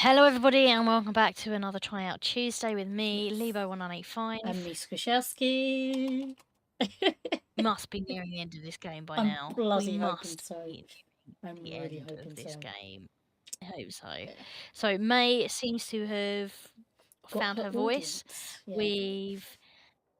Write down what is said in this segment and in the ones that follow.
Hello, everybody, and welcome back to another Tryout Tuesday with me, Lebo1985. And me, Squishalski. Must be nearing the end of this game by I'm now. bloody We hoping must so. be I'm nearing the really end hoping of this so. game. I hope so. Yeah. So May seems to have found her voice. Yeah. We've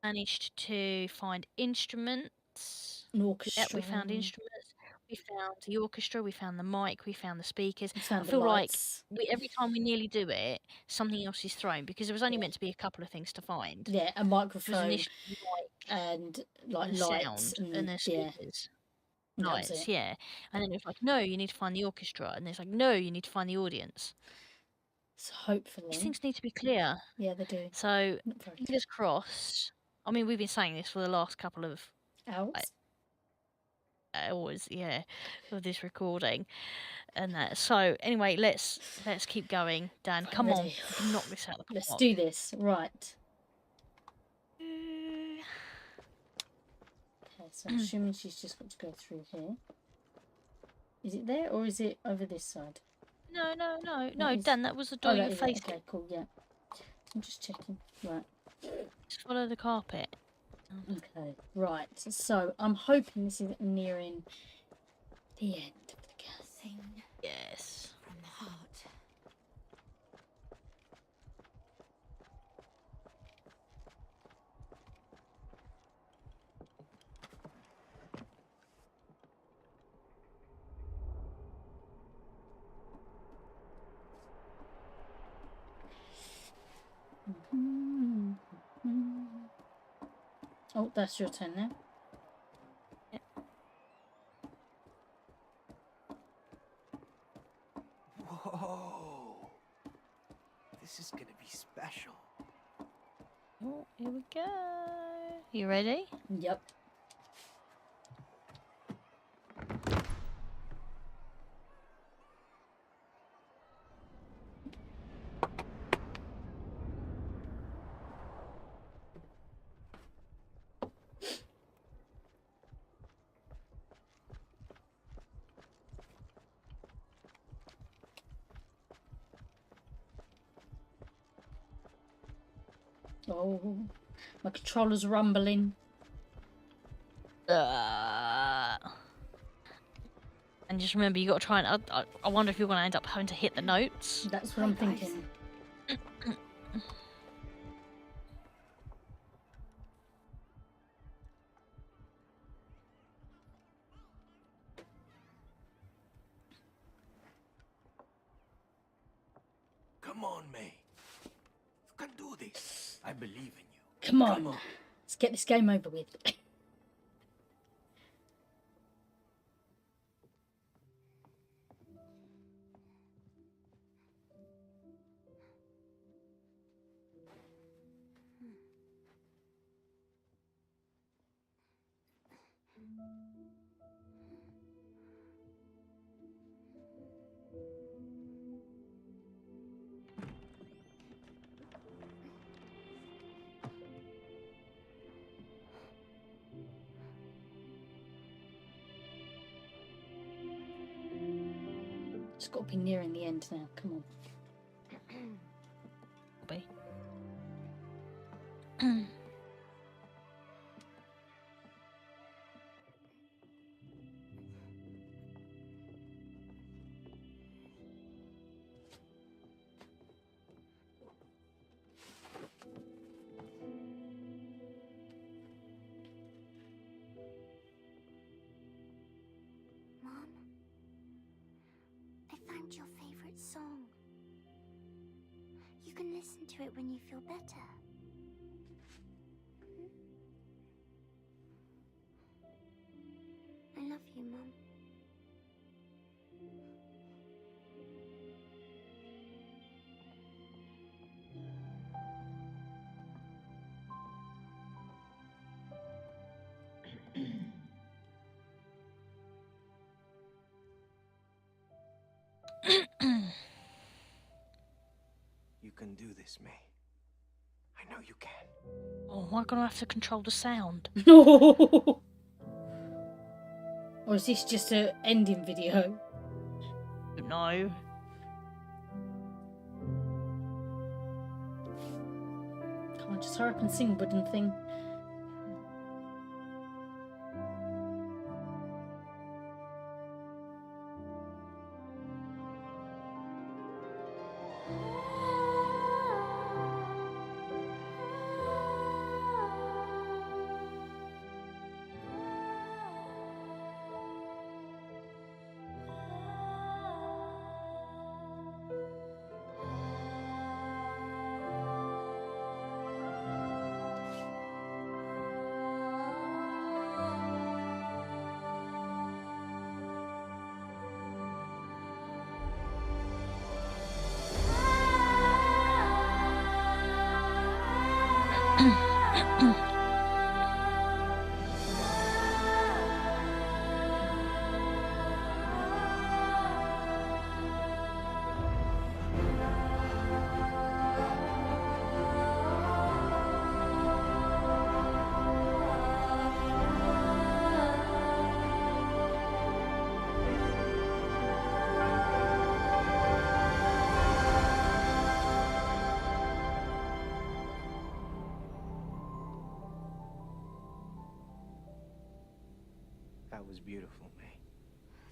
managed to find instruments. An orchestra. Yep, we found instruments. We found the orchestra, we found the mic, we found the speakers. We found I feel the like lights. every time we nearly do it, something else is thrown because there was only meant to be a couple of things to find. Yeah, a It was microphone initially the mic and like and the lights sound and the speakers. and that was Lights, it. yeah. And then it was like, no, you need to find the orchestra. And it's like, no, you need to find the audience. So hopefully. These things need to be clear. Yeah, they do. So, fingers crossed. I mean, we've been saying this for the last couple of hours, yeah, of this recording and that. So anyway, let's keep going. Dan, come on, we can knock this out of the park. Let's do this. Right. Okay, so I'm assuming she's just got to go through here. Is it there or is it over this side? No, Dan, that was the door you faced. Okay, cool, yeah. I'm just checking. Right. Just follow the carpet. Okay, right. So I'm hoping this is nearing the end of the thing. Yes. From the heart. Oh, that's your turn now. Yep. Whoa! This is gonna be special. Oh, here we go. You ready? Yep. Oh, my controller's rumbling. And just remember, you got to try and. I wonder if you're going to end up having to hit the notes. That's what I'm thinking. Come on, May. You can do this. I believe in you. Come on. Let's get this game over with. It's got to be nearing the end now. Come on. Mom, I found your favorite song. You can listen to it when you feel better. I love you, Mom. You can do this, May. I know you can. Oh, am I going to have to control the sound? Or is this just an ending video? No. just hurry up and sing, wooden thing. That was beautiful, May.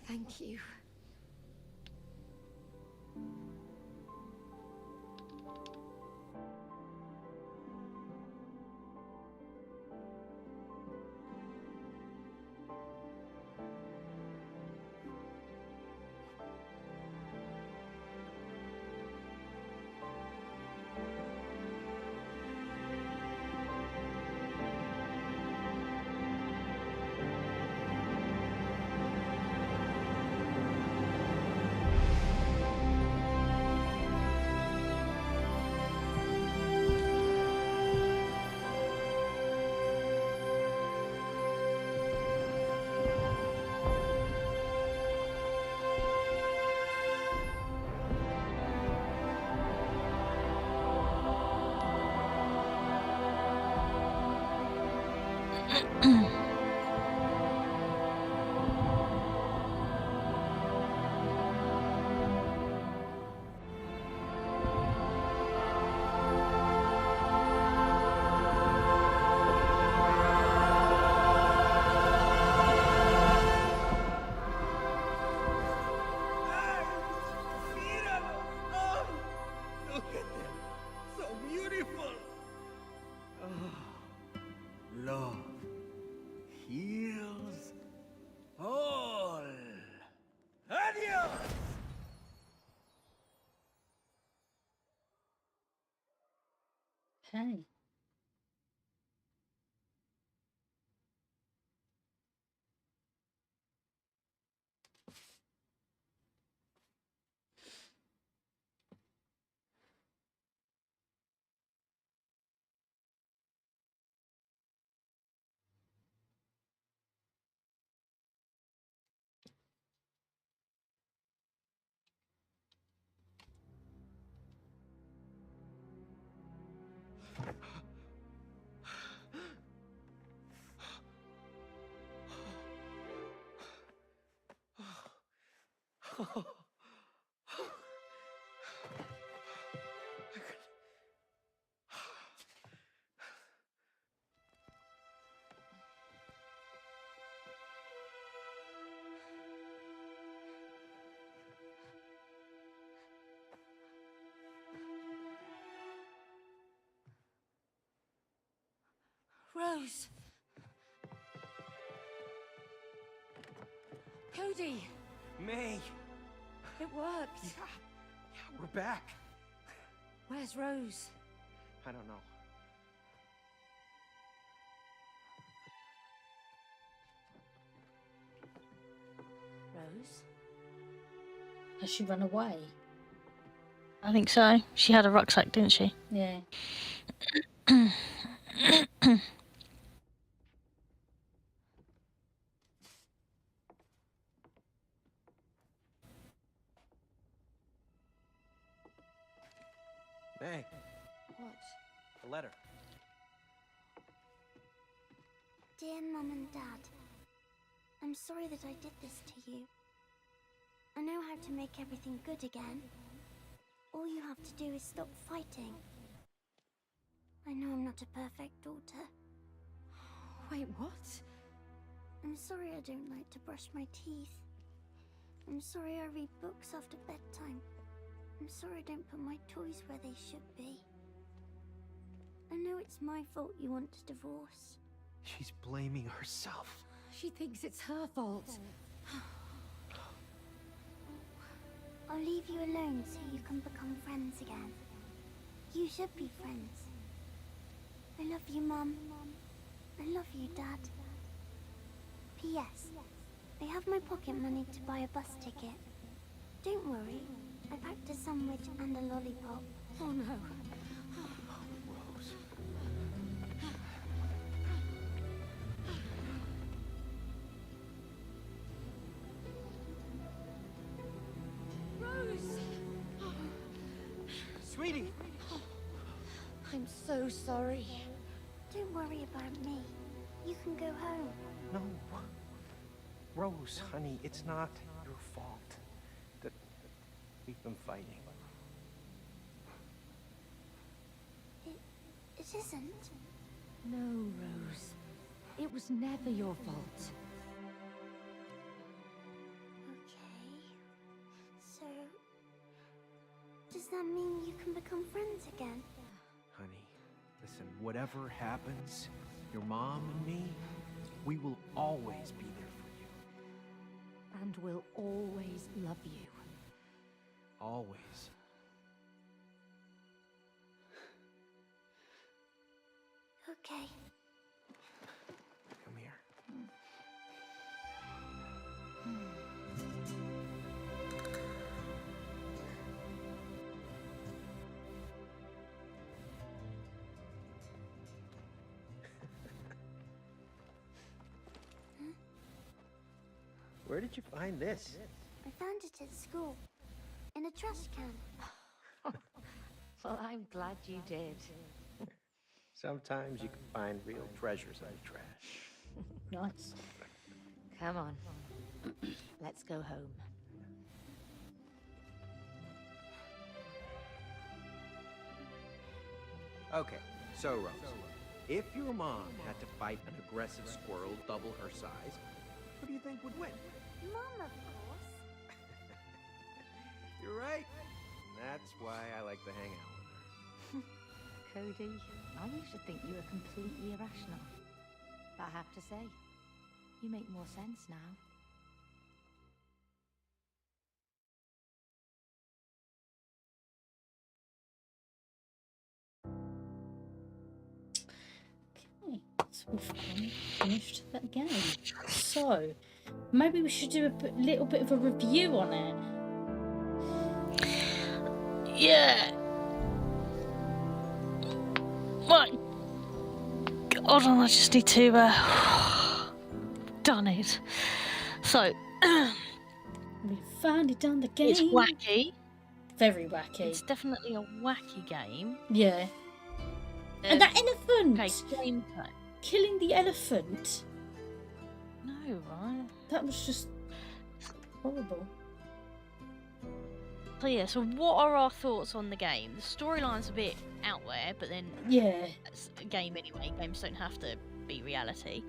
Thank you. Look at them. So beautiful. Oh, love heals all. Adios. Okay. Rose. Cody. May. It worked. Yeah, we're back. Where's Rose? I don't know. Rose? Has she run away? I think so. She had a rucksack, didn't she? Yeah. May, What? a letter. Dear Mum and Dad, I'm sorry that I did this to you. I know how to make everything good again. All you have to do is stop fighting. I know I'm not a perfect daughter. Wait, what? I'm sorry I don't like to brush my teeth. I'm sorry I read books after bedtime. I'm sorry I don't put my toys where they should be. I know it's my fault you want a divorce. She's blaming herself. She thinks it's her fault. I'll leave you alone so you can become friends again. You should be friends. I love you, Mum. I love you, Dad. P.S. I have my pocket money to buy a bus ticket. Don't worry. I packed a sandwich and a lollipop. Oh no. Rose. Rose! Sweetie! I'm so sorry. Don't worry about me. You can go home. No. Rose, honey, it's not your fault that we've been fighting. It isn't. No, Rose. It was never your fault. Okay. So... does that mean you can become friends again? Honey, listen, whatever happens, your mom and me, we will always be there for you. And we'll always love you. Always. Okay. Come here. Where did you find this? I found it at school. In a trash can. Well, I'm glad you did. Sometimes you can find real treasures in the trash. Nice. Come on. Let's go home. Okay, so Rose, if your mom had to fight an aggressive squirrel double her size, who do you think would win? Mom, of course. You're right. That's why I like to hang out with her. Cody, I used to think you were completely irrational. But I have to say, you make more sense now. Okay, so we've finished that game. So, maybe we should do a little bit of a review on it. Yeah. Right. Hold on, I just need to done it. So We finally done the game. it's wacky. Very wacky. It's definitely a wacky game. Yeah. And that elephant! Okay, gameplay. Killing the elephant. No, right? That was just horrible. So yeah, so what are our thoughts on the game? The storyline's a bit out there, but then Yeah. it's a game anyway. Games don't have to be reality.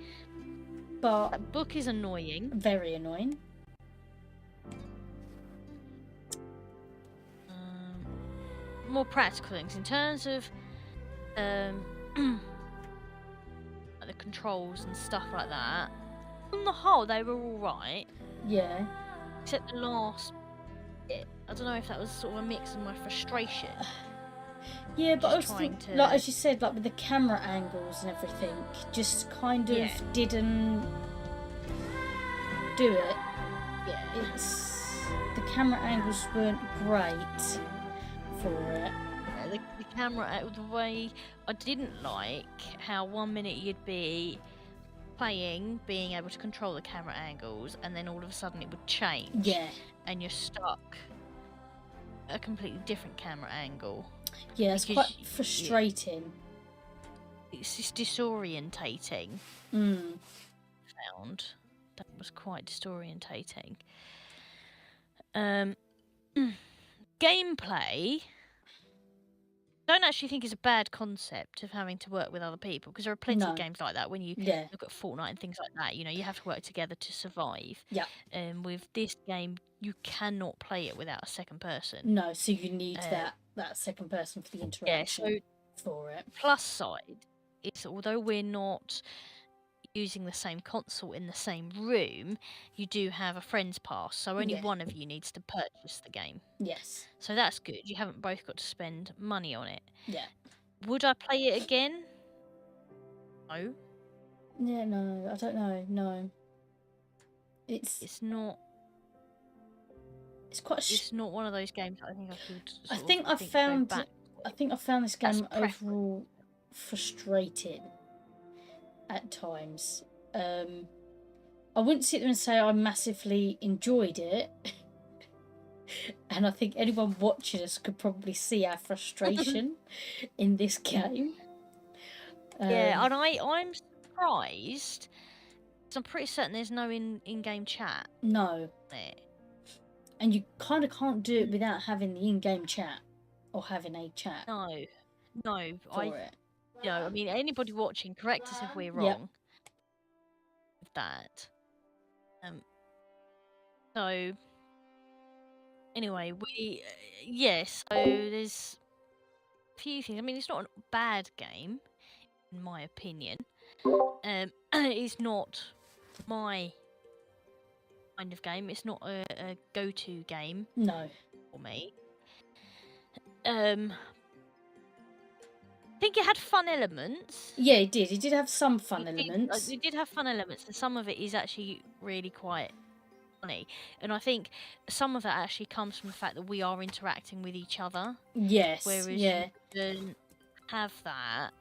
But That book is annoying. very annoying. More practical things in terms of like the controls and stuff like that. On the whole, they were all right, Yeah. except the last bit. I don't know if that was sort of a mix of my frustration. Yeah, but I was Just trying thinking, to- like as you said, like with the camera angles and everything, just kind of Yeah. didn't do it. Yeah. It's the camera angles weren't great for it. The camera, the way I didn't like how 1 minute you'd be playing, being able to control the camera angles, and then all of a sudden it would change. Yeah. And you're stuck at a completely different camera angle. Yeah, it's Because quite frustrating. It's just disorientating. Mm. Found that was quite disorientating. Gameplay. don't actually think it's a bad concept of having to work with other people, because there are plenty No. of games like that. When you Yeah. look at Fortnite and things like that, you have to work together to survive. Yeah. With this game, you cannot play it without a second person. No, so you need Uh, that second person for the Yeah, interaction so for it. plus side is, although we're not using the same console in the same room, you do have a friend's pass, so only Yeah. one of you needs to purchase the game. Yes. So that's good. You haven't both got to spend money on it. Yeah. Would I play it again? No. Yeah, no, I don't know. No. It's It's not quite it's not one of those games that I think I could I sort think of I go found back this That's game preference. overall frustrating at times. I wouldn't sit there and say I massively enjoyed it. And I think anyone watching us could probably see our frustration in this game. Yeah, and I'm surprised, 'cause I'm pretty certain there's no in-game chat No. on it. And you kind of can't do it without having the in-game chat or having a chat No, for it. I mean, anybody watching, correct us if we're Yep. wrong with that. So anyway, yes. So there's a few things. I mean, it's not a bad game, in my opinion. It's not my kind of game. It's not a go-to game No. for me. I think it had fun elements. Yeah, it did. It did have some fun elements. It did have fun elements, and some of it is actually really quite funny. And I think some of that actually comes from the fact that we are interacting with each other. Yes. Whereas Yeah. you couldn't have that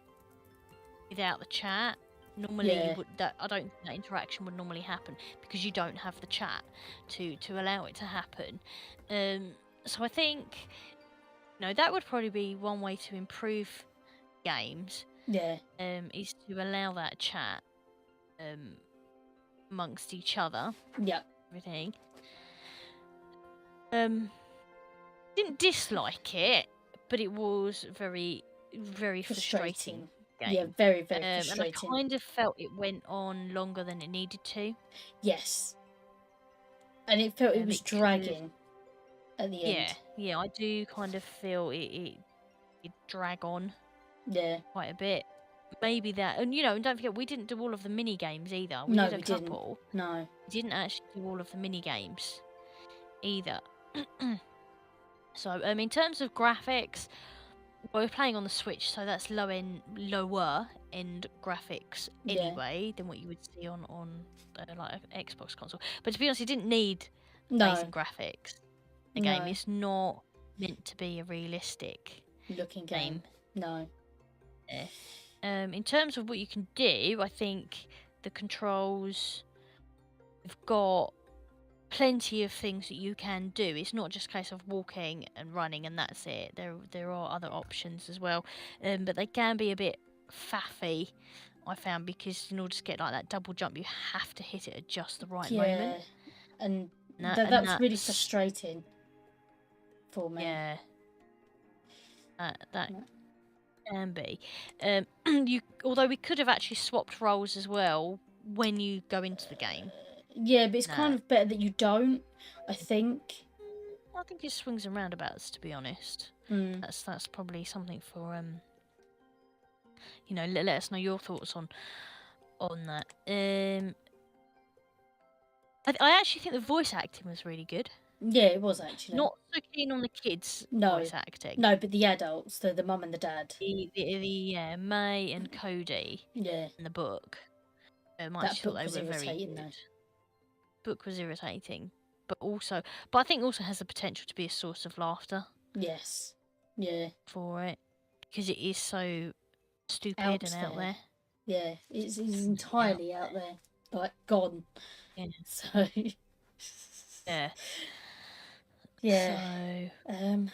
without the chat. Normally, Yeah. I don't think that interaction would normally happen because you don't have the chat to allow it to happen. So I think that would probably be one way to improve games. Yeah. Is to allow that chat amongst each other. Yeah. Everything. Didn't dislike it, but it was very, very frustrating game. Yeah, very, very And I frustrating. kind of felt it went on longer than it needed to. Yes. And it felt it was It could- dragging at the end. Yeah, I do kind of feel it drag on Yeah. quite a bit. Maybe that, and and don't forget, we didn't do all of the mini games either. We No, did a we didn't. couple. No. We didn't actually do all of the mini games either. So, in terms of graphics, well, we're playing on the Switch, so that's lower end graphics Yeah. anyway than what you would see on like an Xbox console. But to be honest, it didn't need No. amazing graphics. The game, No. it's not meant to be a realistic Looking game. No. In terms of what you can do, I think the controls have got plenty of things that you can do. It's not just a case of walking and running and that's it. There are other options as well, but they can be a bit faffy, I found, because in order to get like that double jump, you have to hit it at just the right moment. And And that's really frustrating for me. Yeah, that Yeah. can be. Although we could have actually swapped roles as well when you go into the game. Yeah, but it's kind of better that you don't, I think. I think it swings and roundabouts, to be honest. Mm. That's probably something for let us know your thoughts on that. I actually think the voice acting was really good. Yeah, it was actually. Not so keen on the kids' No. voice acting. No, but the adults, the mum and the dad. The May and Cody. Yeah. In the book. I That actually book thought was they were very irritating, good. though. Book was irritating, but I think also has the potential to be a source of laughter. Yes. Yeah. For it, because it is so stupid Out and out there. Yeah, it's entirely out there, like gone. Yeah. So. Yeah. Yeah. So.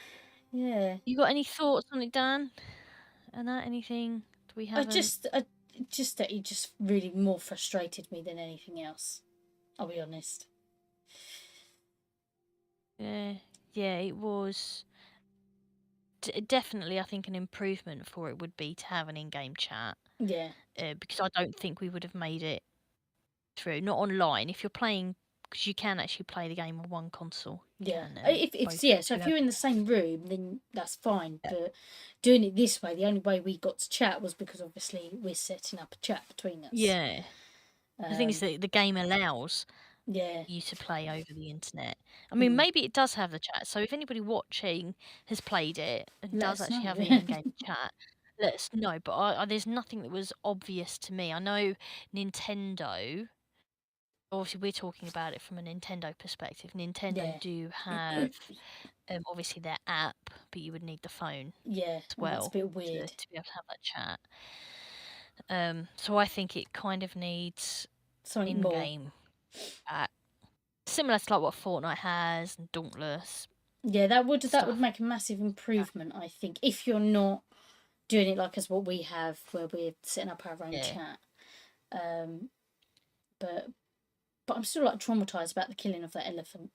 Yeah. You got any thoughts on it, Dan? And that anything we haven't? Just that it just really more frustrated me than anything else. I'll be honest. Yeah, it was definitely, I think an improvement for it would be to have an in-game chat. Yeah. Because I don't think we would have made it through. Not online. If you're playing, because you can actually play the game on one console. You Yeah. can, If both yeah, so two if have. you're in the same room, then that's fine. Yeah. But doing it this way, the only way we got to chat was because obviously we're setting up a chat between us. Yeah. The thing is Um, that the game allows yeah. you to play over the internet. I mean, maybe it does have the chat. So if anybody watching has played it and Let does us actually have know. an in-game chat, let us know. But there's nothing that was obvious to me. I know Nintendo. Obviously, we're talking about it from a Nintendo perspective. Nintendo Yeah. do have obviously their app, but you would need the phone Yeah, as and that's a well bit weird. to be able to have that chat. So I think it kind of needs Something more. in-game chat, similar to like what Fortnite has and Dauntless. Yeah, that would Stuff. make a massive improvement, I think, if you're not doing it like as what we have, where we're setting up our own Yeah. chat. But I'm still like traumatized about the killing of that elephant.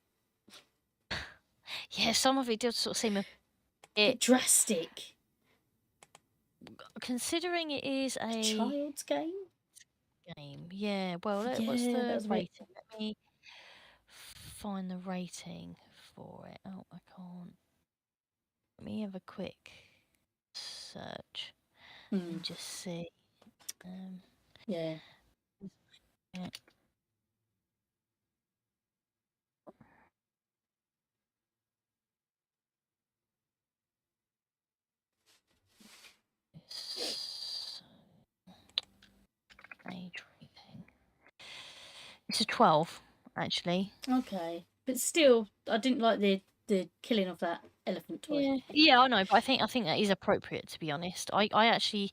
Yeah, some of it does sort of seem a Bit drastic. considering it is a Child's game. Yeah, well, what's Yeah, that the was a bit. rating? Let me find the rating for it. Oh, I can't. Let me have a quick search and just see. Yeah. Yeah. Age rating. It's a 12, actually. Okay, but still, I didn't like the killing of that elephant toy. Yeah, I know, but I think that is appropriate, to be honest. I actually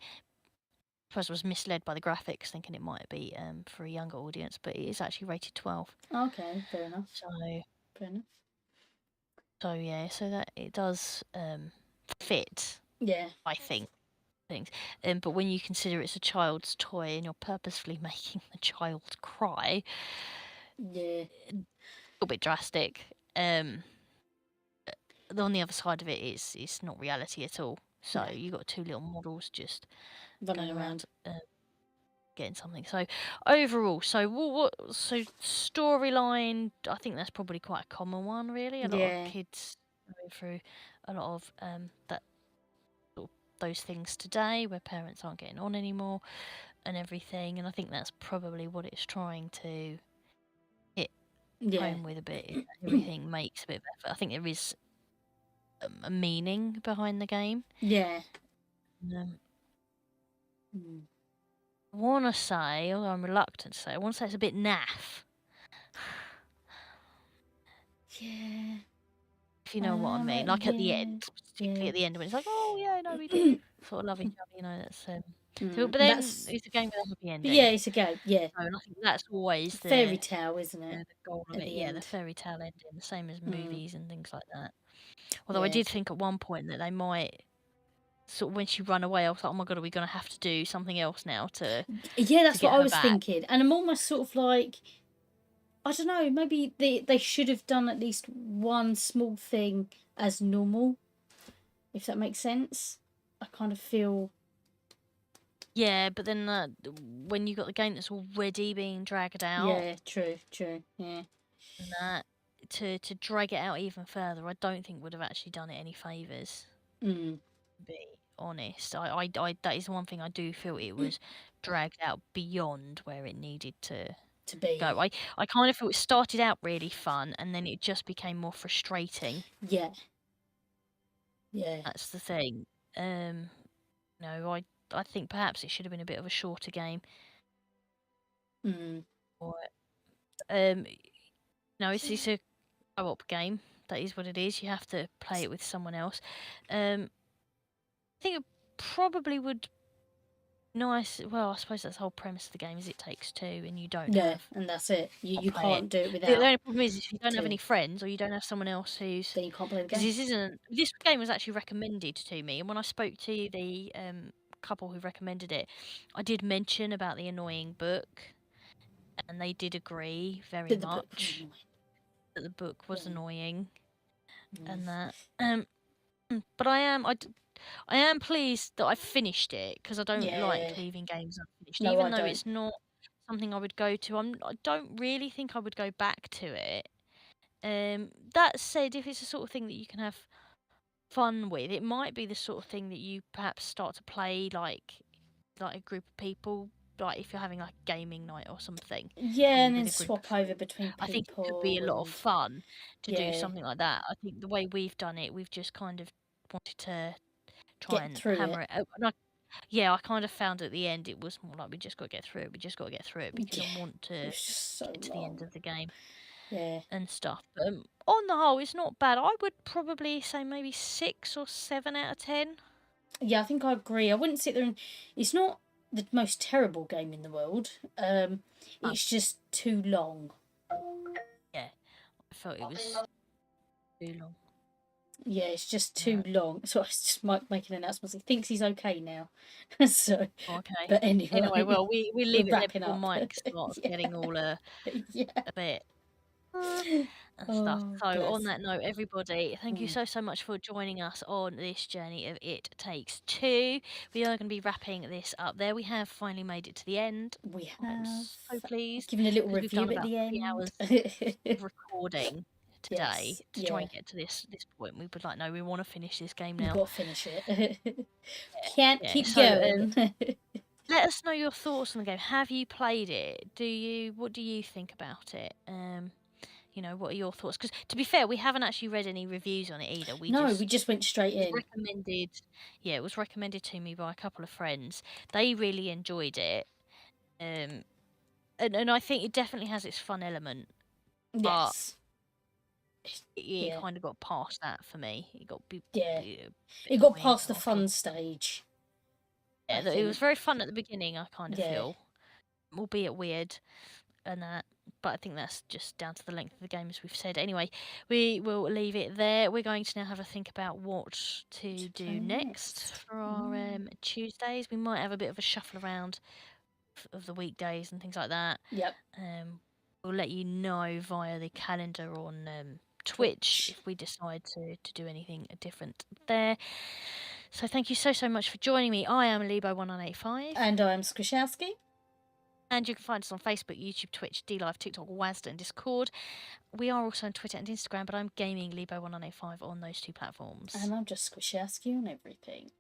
first was misled by the graphics, thinking it might be for a younger audience, but it is actually rated 12. Okay, fair enough. Fair enough. So yeah, so that it does fit. Yeah. I think things. But when you consider it's a child's toy and you're purposefully making the child cry, Yeah. a little bit drastic. On the other side of it is it's not reality at all. So No. you got two little models just Running going around around. getting something. So overall, so so storyline, I think that's probably quite a common one, really. A lot of Yeah. kids go through a lot of that sort of those things today, where parents aren't getting on anymore and everything. And I think that's probably what it's trying to hit Yeah. home with a bit. Is that everything makes a bit of effort. I think there is a meaning behind the game. Yeah. I want to say, although I'm reluctant to say, I want to say it's a bit naff. Yeah. If you know what I mean, like at the end, particularly at the end when it's like, oh yeah, no, we do sort of love each other, you know. That's so, but then it's a game with a happy ending. Yeah, it's a game. Yeah. So, and I think that's always It's a fairy tale, isn't it? the goal of at it. the Yeah, the end. fairy tale ending, the same as movies and things like that. Although I Yeah. did think at one point that they might sort of when she ran away, I was like, oh my god, are we going to have to do something else now to? Yeah, that's get what I her was back? thinking, and I'm almost sort of like, I don't know, maybe they should have done at least one small thing as normal, if that makes sense. I kind of feel. Yeah, but then when you got the game that's already being dragged out, Yeah, true, yeah. and that to drag it out even further, I don't think would have actually done it any favors. To be honest, I that is one thing I do feel it was dragged out beyond where it needed to be. go. I kind of feel it started out really fun and then it just became more frustrating. Yeah. That's the thing. No, I think perhaps it should have been a bit of a shorter game. Or no, it's a co-op game. That is what it is. You have to play it with someone else. I think it probably would nice. Well, I suppose that's the whole premise of the game is it takes two, and you don't have. And that's it. You play can't it. do it without. The only problem is if you don't have two. any friends or you don't have someone else who's. Then you can't play the Because game. this game was actually recommended to me, and when I spoke to the couple who recommended it, I did mention about the annoying book, and they did agree very much that the book was annoying, and that But I am pleased that I finished it because I don't Yeah. like leaving games unfinished, No, I even though don't. it's not something I would go to. I don't really think I would go back to it. That said, if it's the sort of thing that you can have fun with, it might be the sort of thing that you perhaps start to play like a group of people, like if you're having like a gaming night or something Yeah, and with then a group of swap over friends. between I think it could be people a lot of and fun to do yeah, something like that. I think the way we've done it, we've just kind of wanted to try get and through it. hammer it out. And yeah, I kind of found at the end it was more like we just got to get through it. We just got to get through it because Yeah, I want it to was just so get to the end long. of the game Yeah. and stuff. But on the whole, it's not bad. I would probably say maybe 6 or 7 out of 10. Yeah, I think I agree. I wouldn't sit there and it's not the most terrible game in the world. Oh, It's just too long. yeah, I felt it was too long. Yeah, it's just Uh, too long. So I was just making announcements. He thinks he's okay now. So, okay. but Anyway, anyway, well, we we're leave it there wrapping before up. Mike starts Yeah, getting all yeah. a bit and stuff. Oh, So on bless. that note, everybody, thank you Mm, so much for joining us on this journey of It Takes Two. We are going to be wrapping this up there. We have finally made it to the end. we I am have so pleased given a little because we've done review at about the 3 hours end. of recording today Yes, to try yeah. and get to this point. We were like, no, we want to finish this game We've now. got to finish it. Can't Yeah. keep So going. let us know your thoughts on the game. Have you played it? What do you think about it? What are your thoughts? Because to be fair, we haven't actually read any reviews on it either. No, we just went straight It was in. recommended. Yeah, it was recommended to me by a couple of friends. They really enjoyed it. Um, and I think it definitely has its fun element, but Yes. it Yeah, kind of got past that for me. It got yeah. a It bit got annoying past the after a fun while. stage, I Yeah, it was think. very fun at the beginning. I kind of Yeah. feel, albeit weird, and that. But I think that's just down to the length of the game, as we've said. Anyway, we will leave it there. We're going to now have a think about what to do Play next next. for our Tuesdays. We might have a bit of a shuffle around of the weekdays and things like that. Yep. We'll let you know via the calendar on Twitch if we decide to do anything different there. So thank you so much for joining me. I am Lebo1985. And I'm Squishalski. And you can find us on Facebook, YouTube, Twitch, DLive, TikTok, WASD, and Discord. We are also on Twitter and Instagram, but I'm gaming Lebo1985 on those two platforms. And I'm just Squishalski on everything.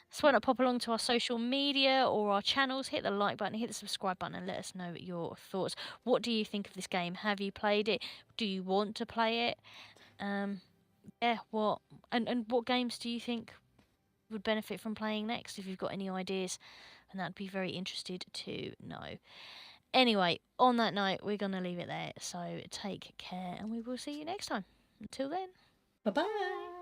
So why not pop along to our social media or our channels, hit the like button, hit the subscribe button, and let us know your thoughts. What do you think of this game? Have you played it? Do you want to play it? What and what games do you think would benefit from playing next? If you've got any ideas, and I'd be very interested to know. Anyway, on that note, we're gonna leave it there. So take care, and we will see you next time. Until then, Bye-bye.